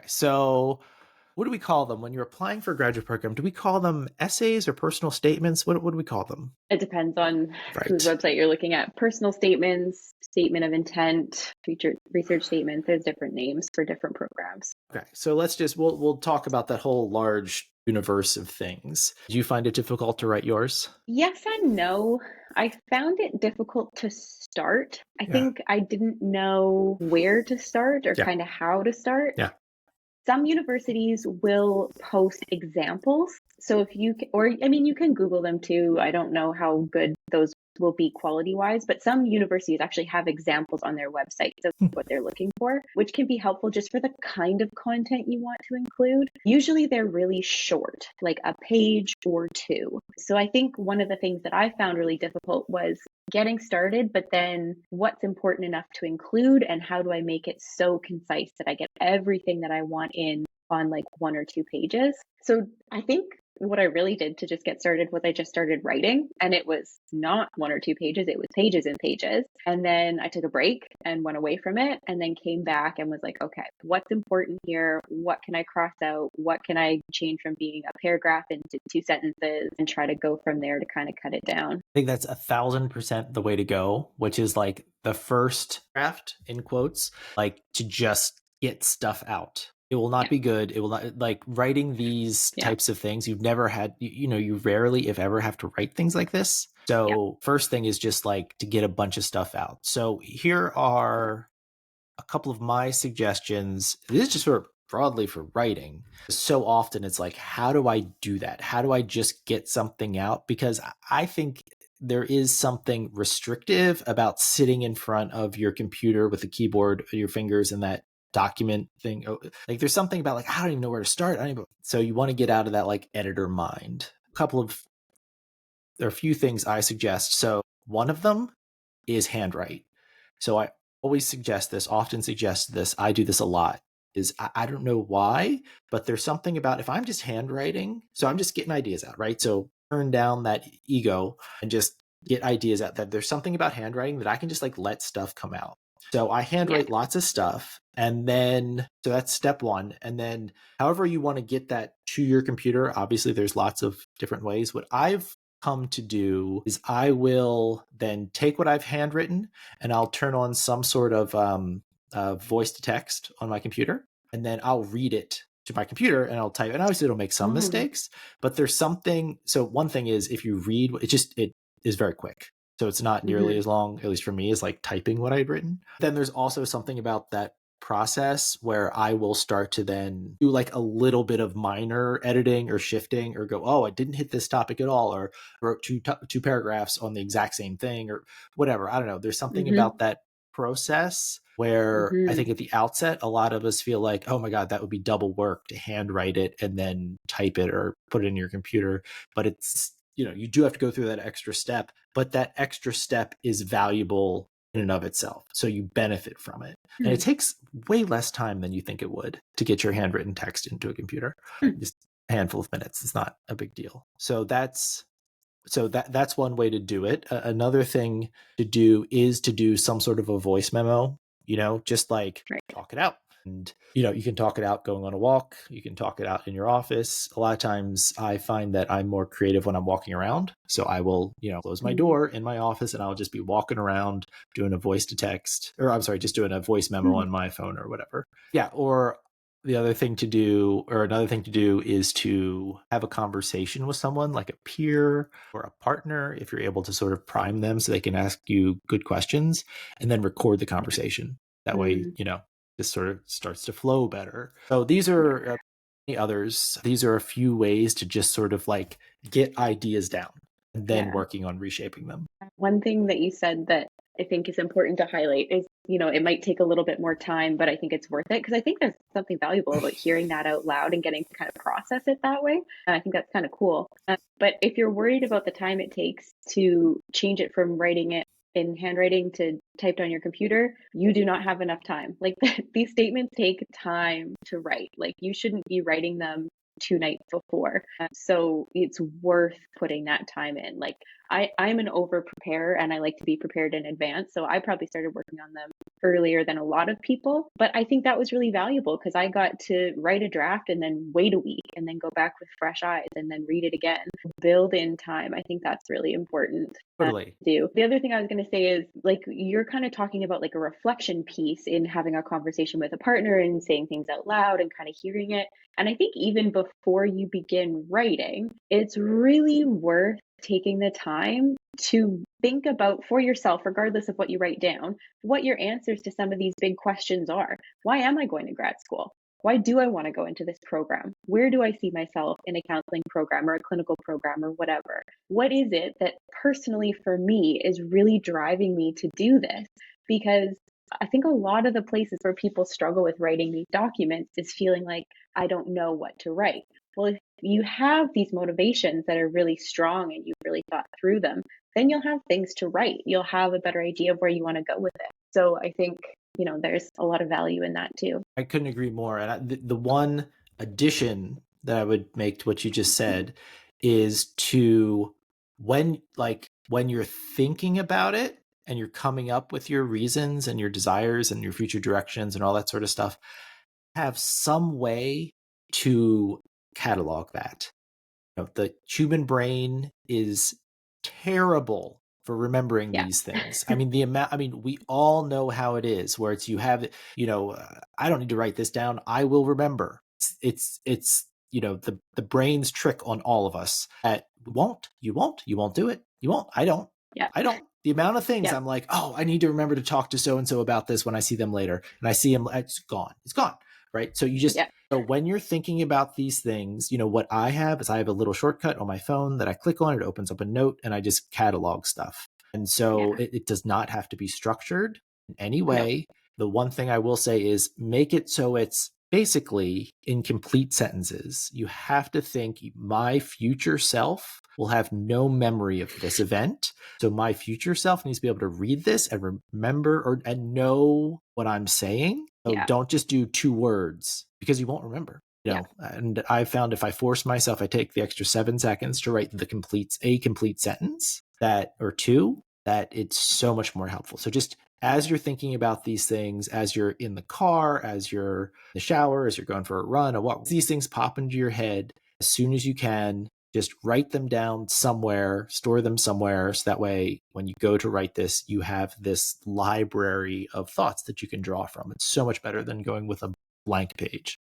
So what do we call them when you're applying for a graduate program? Do we call them essays or personal statements? What do we call them? It depends on whose Right. website you're looking at. Personal statements, statement of intent, research statements. There's different names for different programs. Okay. So we'll talk about that whole large universe of things. Do you find it difficult to write yours? Yes and no. I found it difficult to start. I Yeah. think I didn't know where to start or Yeah. kind of how to start. Yeah. Some universities will post examples. So if you can, or I mean, you can Google them too. I don't know how good those will be quality wise, but some universities actually have examples on their website of what they're looking for, which can be helpful just for the kind of content you want to include. Usually they're really short, like a page or two. So I think one of the things that I found really difficult was getting started, but then what's important enough to include and how do I make it so concise that I get everything that I want in on like 1 or 2 pages. So I think what I really did to just get started was I just started writing, and it was not 1 or 2 pages, it was pages and pages. And then I took a break and went away from it and then came back and was like, okay, what's important here? What can I cross out? What can I change from being a paragraph into 2 sentences, and try to go from there to kind of cut it down. I think that's 1,000% the way to go, which is like the first draft in quotes, like to just get stuff out. It will not be good. It will not, like writing these types of things. You've never had, you rarely, if ever, have to write things like this. So first thing is just like to get a bunch of stuff out. So here are a couple of my suggestions. This is just sort of broadly for writing. So often it's like, how do I do that? How do I just get something out? Because I think there is something restrictive about sitting in front of your computer with the keyboard, your fingers, and that document thing. Like there's something about like, I don't even know where to start. So you want to get out of that like editor mind. There are a few things I suggest. So one of them is handwrite. So I often suggest this. I do this a lot. I don't know why, but there's something about if I'm just handwriting, so I'm just getting ideas out, right? So turn down that ego and just get ideas out. That there's something about handwriting that I can just like let stuff come out. So I handwrite lots of stuff, and then so that's step one. And then however you want to get that to your computer, obviously there's lots of different ways. What I've come to do is I will then take what I've handwritten and I'll turn on some sort of voice to text on my computer, and then I'll read it to my computer and I'll type. And obviously it'll make some mistakes, but there's something. So one thing is if you read, it is very quick. So it's not nearly as long, at least for me, as like typing what I'd written. Then there's also something about that process where I will start to then do like a little bit of minor editing or shifting, or go, oh, I didn't hit this topic at all, or wrote two paragraphs on the exact same thing, or whatever. I don't know. There's something about that process where I think at the outset, a lot of us feel like, oh my God, that would be double work to handwrite it and then type it or put it in your computer. But it's, you do have to go through that extra step, but that extra step is valuable in and of itself. So you benefit from it. And it takes way less time than you think it would to get your handwritten text into a computer. Just a handful of minutes. It's not a big deal. So that's one way to do it. Another thing to do is to do some sort of a voice memo, just like talk it out. And, you can talk it out going on a walk. You can talk it out in your office. A lot of times I find that I'm more creative when I'm walking around. So I will, close my door in my office and I'll just be walking around doing a voice to text, or I'm sorry, just doing a voice memo on my phone or whatever. Yeah. Or another thing to do is to have a conversation with someone like a peer or a partner, if you're able to sort of prime them so they can ask you good questions, and then record the conversation. That way, this sort of starts to flow better. So these are many others. These are a few ways to just sort of like get ideas down and then working on reshaping them. One thing that you said that I think is important to highlight is, it might take a little bit more time, but I think it's worth it, because I think there's something valuable about hearing that out loud and getting to kind of process it that way. And I think that's kind of cool. But if you're worried about the time it takes to change it from writing it in handwriting to typed on your computer, you do not have enough time. Like these statements take time to write. Like you shouldn't be writing them 2 nights before. So it's worth putting that time in. Like I'm an over preparer and I like to be prepared in advance. So I probably started working on them earlier than a lot of people. But I think that was really valuable because I got to write a draft and then wait a week and then go back with fresh eyes and then read it again. Build in time. I think that's really important. Totally. Do. The other thing I was going to say is like you're kind of talking about like a reflection piece in having a conversation with a partner and saying things out loud and kind of hearing it. And I think even before you begin writing, it's really worth taking the time to think about for yourself, regardless of what you write down, what your answers to some of these big questions are. Why am I going to grad school? Why do I want to go into this program? Where do I see myself in a counseling program or a clinical program or whatever? What is it that personally for me is really driving me to do this? Because I think a lot of the places where people struggle with writing these documents is feeling like, I don't know what to write. Well, if you have these motivations that are really strong and you've really thought through them, then you'll have things to write. You'll have a better idea of where you want to go with it. So I think, there's a lot of value in that too. I couldn't agree more. And the one addition that I would make to what you just said is to when you're thinking about it and you're coming up with your reasons and your desires and your future directions and all that sort of stuff, have some way to catalog that. The human brain is terrible for remembering these things. I mean, we all know how it is where it's, you have, I don't need to write this down. I will remember. It's the brain's trick on all of us at you won't do it. You won't. I don't. The amount of things I'm like, oh, I need to remember to talk to so-and-so about this when I see them later. And I see them, it's gone. Right. So you just, so when you're thinking about these things, what I have is I have a little shortcut on my phone that I click on, it opens up a note and I just catalog stuff. And so it does not have to be structured in any way. The one thing I will say is make it so it's basically in complete sentences. You have to think my future self will have no memory of this event. So my future self needs to be able to read this and remember and know what I'm saying. So don't just do 2 words because you won't remember. And I found if I force myself, I take the extra 7 seconds to write a complete sentence or 2, that it's so much more helpful. So just as you're thinking about these things, as you're in the car, as you're in the shower, as you're going for a run, or what these things pop into your head, as soon as you can, just write them down somewhere, store them somewhere. So that way, when you go to write this, you have this library of thoughts that you can draw from. It's so much better than going with a blank page.